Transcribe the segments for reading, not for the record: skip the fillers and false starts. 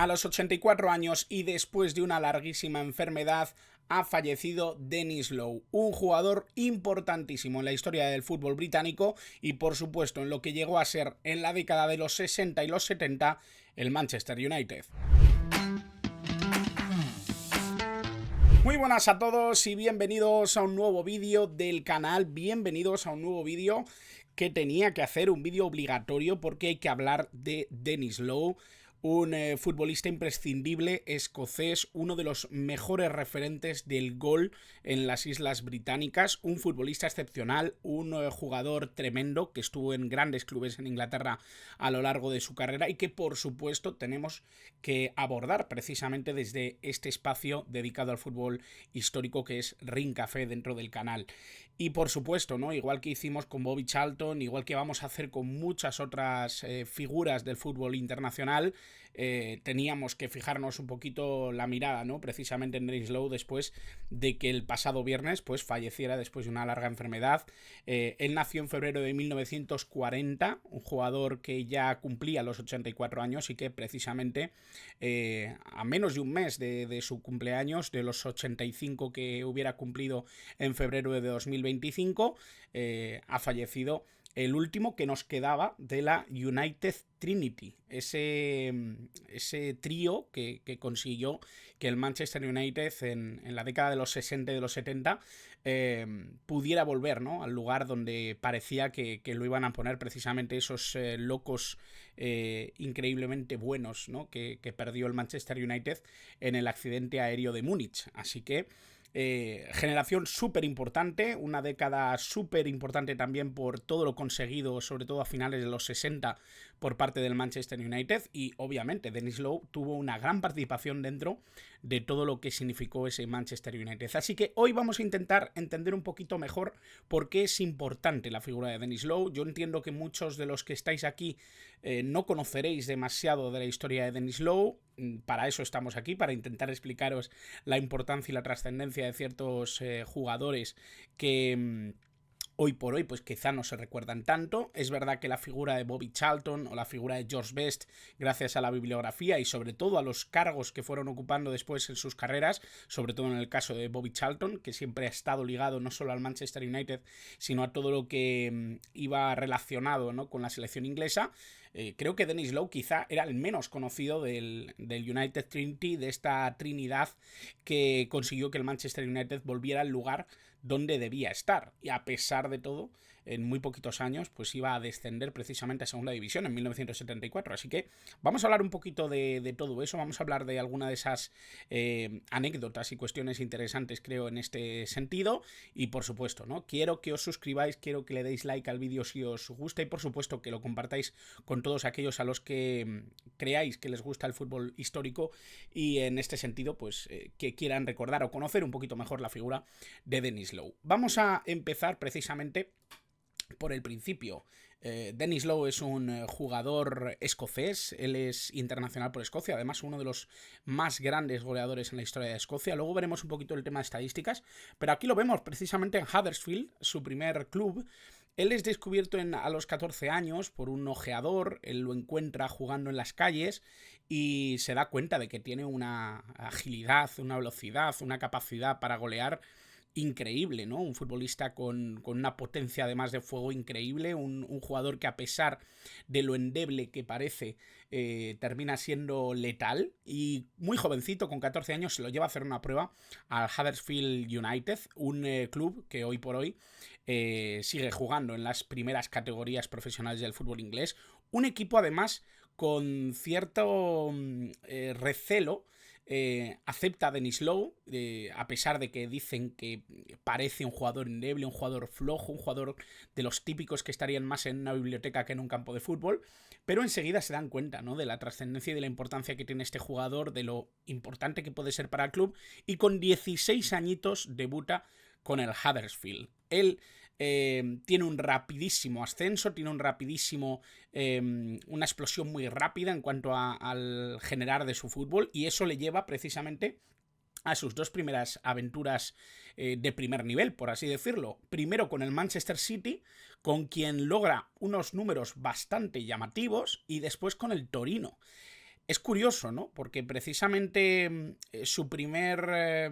A los 84 años y después de una larguísima enfermedad, ha fallecido Denis Law, un jugador importantísimo en la historia del fútbol británico y por supuesto en lo que llegó a ser en la década de los 60 y los 70 el Manchester United. Muy buenas a todos y bienvenidos a un nuevo vídeo del canal, bienvenidos a un nuevo vídeo que tenía que hacer, un vídeo obligatorio porque hay que hablar de Denis Law, un futbolista imprescindible escocés, uno de los mejores referentes del gol en las Islas Británicas, un futbolista excepcional, un jugador tremendo que estuvo en grandes clubes en Inglaterra a lo largo de su carrera y que por supuesto tenemos que abordar precisamente desde este espacio dedicado al fútbol histórico que es Ring Café dentro del canal. Y por supuesto, ¿no? Igual que hicimos con Bobby Charlton, igual que vamos a hacer con muchas otras figuras del fútbol internacional, teníamos que fijarnos un poquito la mirada, ¿no? Precisamente en Denis Law después de que el pasado viernes pues falleciera después de una larga enfermedad. Él nació en febrero de 1940, un jugador que ya cumplía los 84 años y que precisamente a menos de un mes de su cumpleaños, de los 85 que hubiera cumplido en febrero de 2025, ha fallecido el último que nos quedaba de la United Trinity, ese trío que consiguió que el Manchester United en la década de los 60 y de los 70 pudiera volver, ¿no?, al lugar donde parecía que lo iban a poner precisamente esos locos increíblemente buenos, ¿no?, que perdió el Manchester United en el accidente aéreo de Múnich. Así que generación súper importante, una década súper importante también por todo lo conseguido, sobre todo a finales de los 60 por parte del Manchester United, y obviamente Denis Law tuvo una gran participación dentro de todo lo que significó ese Manchester United. Así que hoy vamos a intentar entender un poquito mejor por qué es importante la figura de Denis Law. Yo entiendo que muchos de los que estáis aquí no conoceréis demasiado de la historia de Denis Law. Para eso estamos aquí, para intentar explicaros la importancia y la trascendencia de ciertos jugadores que hoy por hoy pues quizá no se recuerdan tanto. Es verdad que la figura de Bobby Charlton o la figura de George Best, gracias a la bibliografía y sobre todo a los cargos que fueron ocupando después en sus carreras, sobre todo en el caso de Bobby Charlton, que siempre ha estado ligado no solo al Manchester United, sino a todo lo que iba relacionado, ¿no?, con la selección inglesa. Creo que Denis Law quizá era el menos conocido del United Trinity, de esta trinidad que consiguió que el Manchester United volviera al lugar donde debía estar, y a pesar de todo, en muy poquitos años pues iba a descender precisamente a segunda división en 1974. Así que vamos a hablar un poquito de todo eso, vamos a hablar de alguna de esas anécdotas y cuestiones interesantes, creo, en este sentido. Y por supuesto, ¿no?, quiero que os suscribáis, quiero que le deis like al vídeo si os gusta y por supuesto que lo compartáis con todos aquellos a los que creáis que les gusta el fútbol histórico y en este sentido pues que quieran recordar o conocer un poquito mejor la figura de Denis Law. Vamos a empezar precisamente por el principio. Denis Law es un jugador escocés, él es internacional por Escocia, además uno de los más grandes goleadores en la historia de Escocia. Luego veremos un poquito el tema de estadísticas, pero aquí lo vemos precisamente en Huddersfield, su primer club. Él es descubierto a los 14 años por un ojeador, él lo encuentra jugando en las calles y se da cuenta de que tiene una agilidad, una velocidad, una capacidad para golear increíble, ¿no? Un futbolista con una potencia además de fuego increíble, un jugador que a pesar de lo endeble que parece termina siendo letal, y muy jovencito, con 14 años, se lo lleva a hacer una prueba al Huddersfield United, un club que hoy por hoy sigue jugando en las primeras categorías profesionales del fútbol inglés, un equipo además con cierto recelo. Acepta a Denis Law, a pesar de que dicen que parece un jugador endeble, un jugador flojo, un jugador de los típicos que estarían más en una biblioteca que en un campo de fútbol, pero enseguida se dan cuenta, ¿no?, de la trascendencia y de la importancia que tiene este jugador, de lo importante que puede ser para el club, y con 16 añitos debuta con el Huddersfield. Él tiene un rapidísimo ascenso, tiene una explosión muy rápida en cuanto al generar de su fútbol, y eso le lleva precisamente a sus dos primeras aventuras de primer nivel, por así decirlo. Primero con el Manchester City, con quien logra unos números bastante llamativos, y después con el Torino. Es curioso, ¿no? Porque precisamente su primer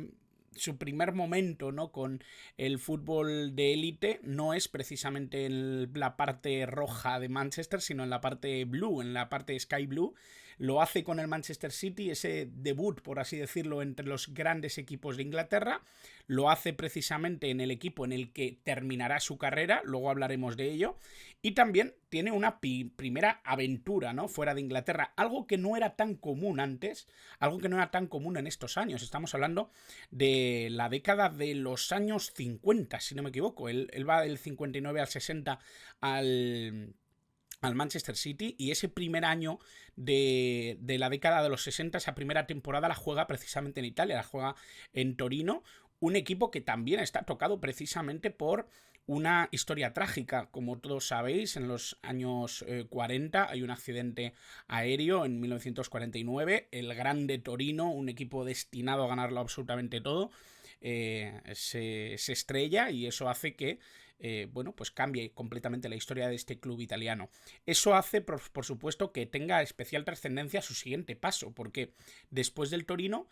momento, ¿no?, con el fútbol de élite no es precisamente en la parte roja de Manchester, sino en la parte blue, en la parte sky blue. Lo hace con el Manchester City, ese debut, por así decirlo, entre los grandes equipos de Inglaterra. Lo hace precisamente en el equipo en el que terminará su carrera, luego hablaremos de ello. Y también tiene una primera aventura, ¿no?, fuera de Inglaterra, algo que no era tan común antes, algo que no era tan común en estos años. Estamos hablando de la década de los años 50, si no me equivoco. Él va del 59 al 60 al Manchester City, y ese primer año de la década de los 60, esa primera temporada, la juega precisamente en Italia, la juega en Torino, un equipo que también está tocado precisamente por una historia trágica. Como todos sabéis, en los años 40 hay un accidente aéreo en 1949, el Grande Torino, un equipo destinado a ganarlo absolutamente todo, se estrella, y eso hace que bueno, pues cambie completamente la historia de este club italiano. Eso hace, por supuesto, que tenga especial trascendencia su siguiente paso, porque después del Torino,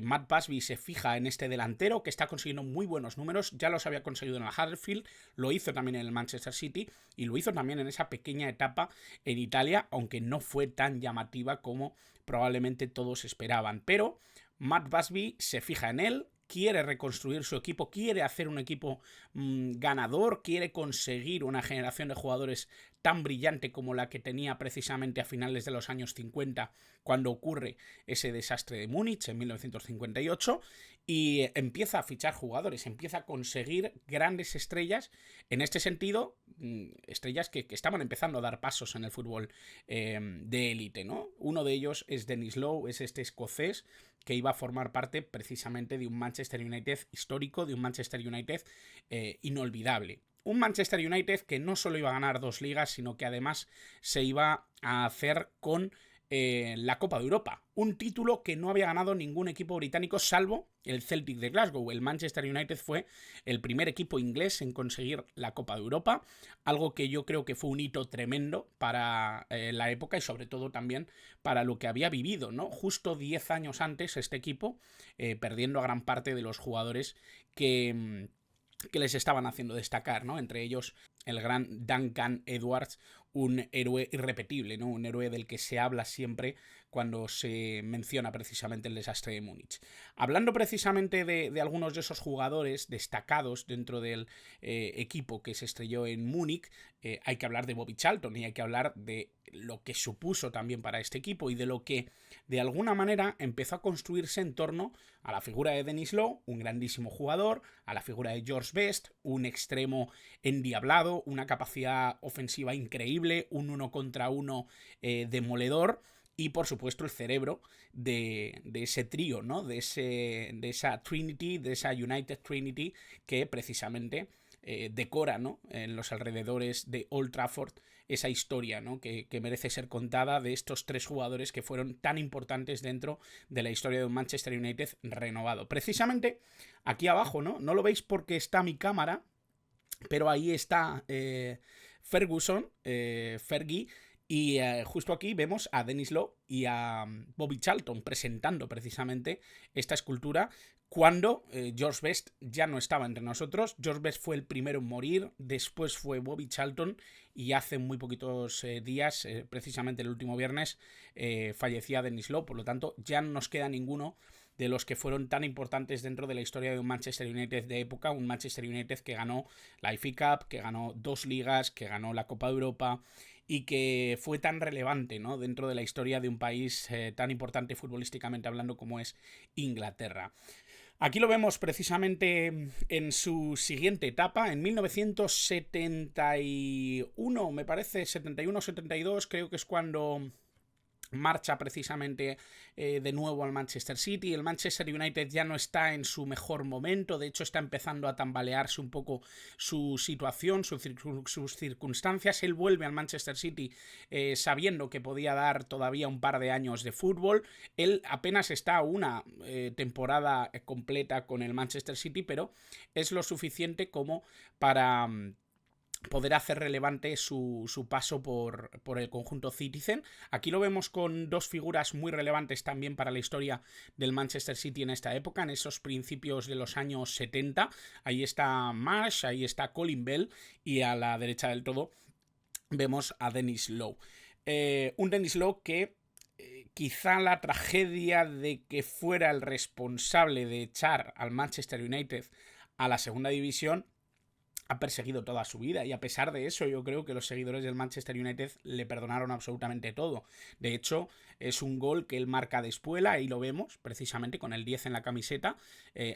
Matt Busby se fija en este delantero que está consiguiendo muy buenos números. Ya los había conseguido en el Huddersfield, lo hizo también en el Manchester City y lo hizo también en esa pequeña etapa en Italia, aunque no fue tan llamativa como probablemente todos esperaban. Pero Matt Busby se fija en él, quiere reconstruir su equipo, quiere hacer un equipo ganador, quiere conseguir una generación de jugadores tan brillante como la que tenía precisamente a finales de los años 50, cuando ocurre ese desastre de Múnich en 1958, y empieza a fichar jugadores, empieza a conseguir grandes estrellas. En este sentido, estrellas que estaban empezando a dar pasos en el fútbol de élite, ¿no? Uno de ellos es Denis Law, es este escocés que iba a formar parte precisamente de un Manchester United histórico, de un Manchester United inolvidable. Un Manchester United que no solo iba a ganar 2 ligas, sino que además se iba a hacer con la Copa de Europa. Un título que no había ganado ningún equipo británico salvo el Celtic de Glasgow. El Manchester United fue el primer equipo inglés en conseguir la Copa de Europa, algo que yo creo que fue un hito tremendo para la época y sobre todo también para lo que había vivido, ¿no? Justo 10 años antes este equipo, perdiendo a gran parte de los jugadores que les estaban haciendo destacar, ¿no? Entre ellos el gran Duncan Edwards, un héroe irrepetible, ¿no? Un héroe del que se habla siempre cuando se menciona precisamente el desastre de Múnich. Hablando precisamente de algunos de esos jugadores destacados dentro del equipo que se estrelló en Múnich, hay que hablar de Bobby Charlton y hay que hablar de lo que supuso también para este equipo y de lo que de alguna manera empezó a construirse en torno a la figura de Denis Law, un grandísimo jugador, a la figura de George Best, un extremo endiablado, una capacidad ofensiva increíble, un 1 contra 1 demoledor, y por supuesto el cerebro de ese trío, ¿no? de esa Trinity, de esa United Trinity que precisamente decora, ¿no?, en los alrededores de Old Trafford esa historia, ¿no?, que merece ser contada, de estos 3 jugadores que fueron tan importantes dentro de la historia de un Manchester United renovado. Precisamente aquí abajo, ¿no? No lo veis porque está mi cámara, pero ahí está Ferguson, Fergie, y justo aquí vemos a Denis Law y a Bobby Charlton presentando precisamente esta escultura cuando George Best ya no estaba entre nosotros. George Best fue el primero en morir, después fue Bobby Charlton y hace muy poquitos días, precisamente el último viernes, fallecía Denis Law. Por lo tanto, ya no nos queda ninguno de los que fueron tan importantes dentro de la historia de un Manchester United de época, un Manchester United que ganó la FA Cup, que ganó 2 ligas, que ganó la Copa de Europa y que fue tan relevante, ¿no?, dentro de la historia de un país tan importante futbolísticamente hablando como es Inglaterra. Aquí lo vemos precisamente en su siguiente etapa, en 1971, me parece, 71-72, creo que es cuando marcha precisamente de nuevo al Manchester City. El Manchester United ya no está en su mejor momento, de hecho está empezando a tambalearse un poco su situación, sus circunstancias. Él vuelve al Manchester City sabiendo que podía dar todavía un par de años de fútbol. Él apenas está una temporada completa con el Manchester City, pero es lo suficiente como para poder hacer relevante su paso por el conjunto Citizen. Aquí lo vemos con dos figuras muy relevantes también para la historia del Manchester City en esta época, en esos principios de los años 70. Ahí está Marsh, ahí está Colin Bell, y a la derecha del todo vemos a Denis Law. Un Denis Law que quizá la tragedia de que fuera el responsable de echar al Manchester United a la segunda división ha perseguido toda su vida, y a pesar de eso yo creo que los seguidores del Manchester United le perdonaron absolutamente todo. De hecho, es un gol que él marca de espuela, ahí lo vemos, precisamente con el 10 en la camiseta.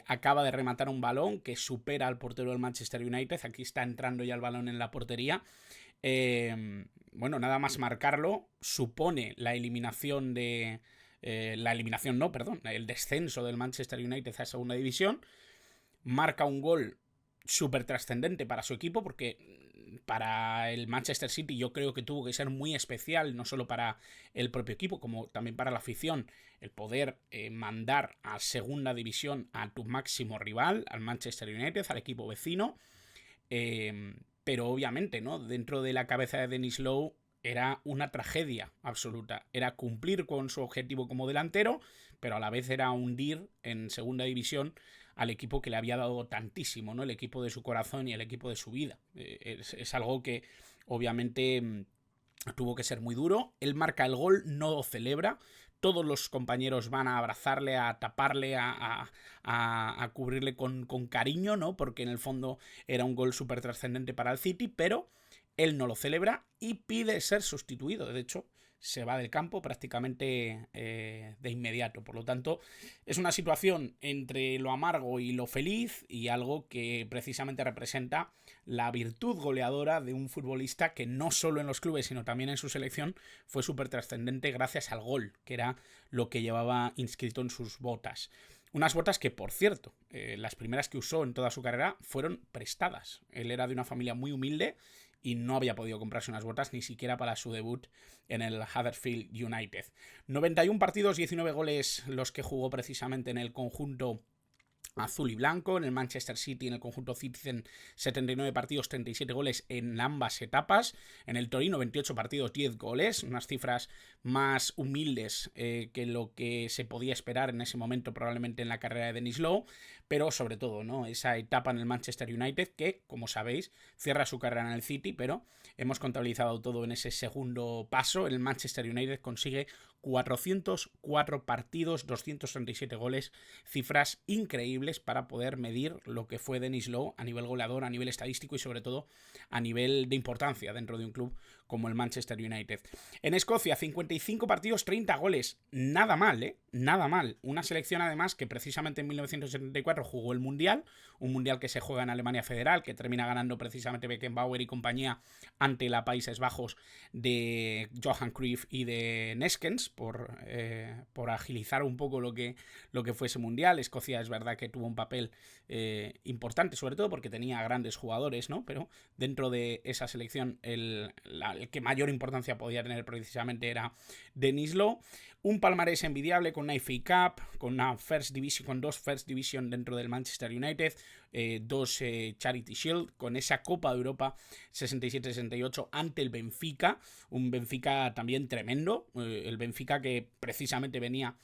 Acaba de rematar un balón que supera al portero del Manchester United, aquí está entrando ya el balón en la portería. Bueno, nada más marcarlo supone la eliminación de... el descenso del Manchester United a segunda división. Marca un gol súper trascendente para su equipo, porque para el Manchester City yo creo que tuvo que ser muy especial, no solo para el propio equipo, como también para la afición, el poder mandar a segunda división a tu máximo rival, al Manchester United, al equipo vecino. Pero obviamente, ¿no? Dentro de la cabeza de Denis Law era una tragedia absoluta. Era cumplir con su objetivo como delantero, pero a la vez era hundir en segunda división al equipo que le había dado tantísimo, ¿no? El equipo de su corazón y el equipo de su vida. Es algo que obviamente tuvo que ser muy duro. Él marca el gol, no lo celebra. Todos los compañeros van a abrazarle, a taparle, a cubrirle con cariño, ¿no? Porque en el fondo era un gol súper trascendente para el City, pero él no lo celebra y pide ser sustituido. De hecho, se va del campo prácticamente de inmediato. Por lo tanto, es una situación entre lo amargo y lo feliz, y algo que precisamente representa la virtud goleadora de un futbolista que no solo en los clubes sino también en su selección fue súper trascendente gracias al gol, que era lo que llevaba inscrito en sus botas. Unas botas que, por cierto, las primeras que usó en toda su carrera fueron prestadas. Él era de una familia muy humilde y no había podido comprarse unas botas ni siquiera para su debut en el Huddersfield United. 91 partidos, 19 goles los que jugó precisamente en el conjunto azul y blanco. En el Manchester City, en el conjunto Citizen, 79 partidos, 37 goles en ambas etapas. En el Torino, 28 partidos, 10 goles, unas cifras más humildes que lo que se podía esperar en ese momento probablemente en la carrera de Denis Law, pero sobre todo, ¿no?, esa etapa en el Manchester United que, como sabéis, cierra su carrera en el City, pero hemos contabilizado todo en ese segundo paso. El Manchester United consigue 404 partidos, 237 goles, cifras increíbles para poder medir lo que fue Denis Law a nivel goleador, a nivel estadístico y sobre todo a nivel de importancia dentro de un club como el Manchester United. En Escocia, 55 partidos, 30 goles. Nada mal, ¿eh? Nada mal. Una selección además que precisamente en 1974 jugó el Mundial, un Mundial que se juega en Alemania Federal, que termina ganando precisamente Beckenbauer y compañía ante la Países Bajos de Johan Cruyff y de Neskens, por agilizar un poco lo que fue ese Mundial. Escocia es verdad que tuvo un papel importante, sobre todo porque tenía grandes jugadores, ¿no? Pero dentro de esa selección el que mayor importancia podía tener precisamente era Denis Law. Un palmarés envidiable con una FA Cup, con una First Division, con dos First Division dentro del Manchester United, dos Charity Shield, con esa Copa de Europa 67-68 ante el Benfica, un Benfica también tremendo, el Benfica que precisamente venía...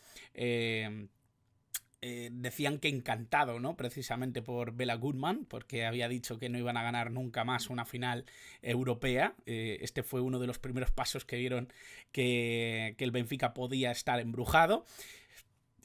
decían que encantado, ¿no?, precisamente por Bela Goodman, porque había dicho que no iban a ganar nunca más una final europea. Este fue uno de los primeros pasos que vieron que el Benfica podía estar embrujado.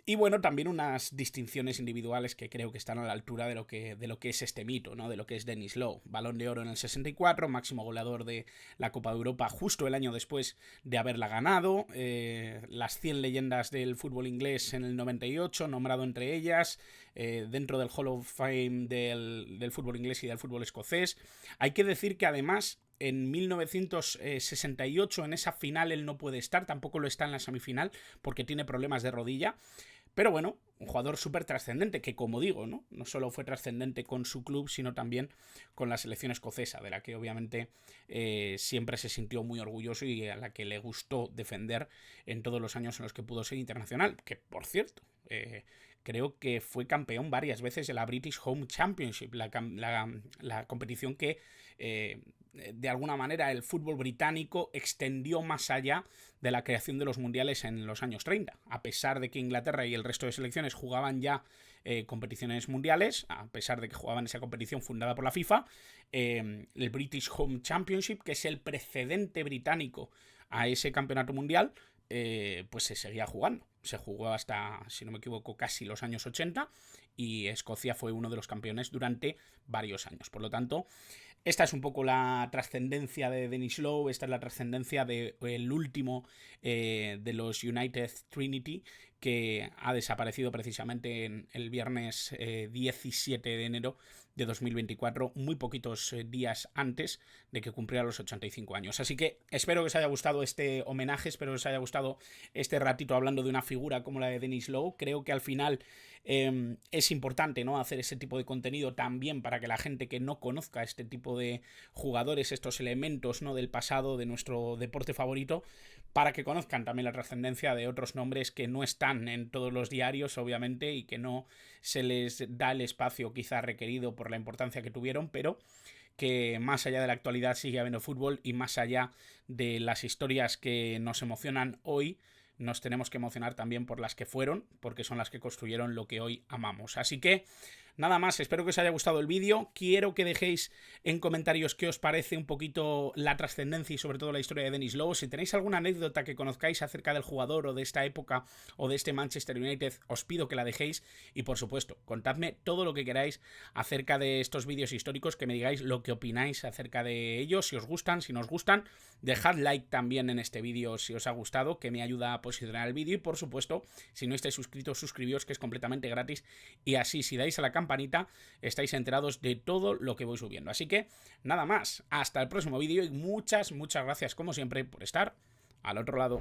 Y bueno, también unas distinciones individuales que creo que están a la altura de lo que es este mito, ¿no?, de lo que es Denis Law. Balón de Oro en el 64, máximo goleador de la Copa de Europa justo el año después de haberla ganado. Las 100 leyendas del fútbol inglés en el 98, nombrado entre ellas, dentro del Hall of Fame del fútbol inglés y del fútbol escocés. Hay que decir que además... En 1968, en esa final, él no puede estar, tampoco lo está en la semifinal, porque tiene problemas de rodilla. Pero bueno, un jugador súper trascendente, que como digo, ¿no?, no solo fue trascendente con su club, sino también con la selección escocesa, de la que obviamente siempre se sintió muy orgulloso y a la que le gustó defender en todos los años en los que pudo ser internacional. Que, por cierto, creo que fue campeón varias veces de la British Home Championship, la competición que de alguna manera el fútbol británico extendió más allá de la creación de los mundiales en los años 30. A pesar de que Inglaterra y el resto de selecciones jugaban ya competiciones mundiales, a pesar de que jugaban esa competición fundada por la FIFA, el British Home Championship, que es el precedente británico a ese campeonato mundial, pues se seguía jugando. Se jugó hasta, si no me equivoco, casi los años 80 y Escocia fue uno de los campeones durante varios años. Por lo tanto, esta es un poco la trascendencia de Denis Law, esta es la trascendencia del último de los United Trinity, que ha desaparecido precisamente en el viernes 17 de enero de 2024, muy poquitos días antes de que cumpliera los 85 años. Así que espero que os haya gustado este homenaje, espero que os haya gustado este ratito hablando de una figura como la de Denis Law. Creo que al final es importante, ¿no?, hacer ese tipo de contenido también para que la gente que no conozca este tipo de jugadores, estos elementos, ¿no?, del pasado de nuestro deporte favorito, para que conozcan también la trascendencia de otros nombres que no están en todos los diarios, obviamente, y que no se les da el espacio quizá requerido por la importancia que tuvieron, pero que más allá de la actualidad sigue habiendo fútbol y más allá de las historias que nos emocionan hoy, nos tenemos que emocionar también por las que fueron, porque son las que construyeron lo que hoy amamos. Así que nada más, espero que os haya gustado el vídeo. Quiero que dejéis en comentarios qué os parece un poquito la trascendencia y sobre todo la historia de Denis Law. Si tenéis alguna anécdota que conozcáis acerca del jugador o de esta época o de este Manchester United, os pido que la dejéis. Y por supuesto, contadme todo lo que queráis acerca de estos vídeos históricos, que me digáis lo que opináis acerca de ellos, si os gustan, si no os gustan. Dejad like también en este vídeo si os ha gustado, que me ayuda a posicionar el vídeo. Y por supuesto, si no estáis suscritos, suscribíos, que es completamente gratis. Y así, si dais a la campanita, estáis enterados de todo lo que voy subiendo. Así que nada más, hasta el próximo vídeo y muchas gracias como siempre por estar al otro lado.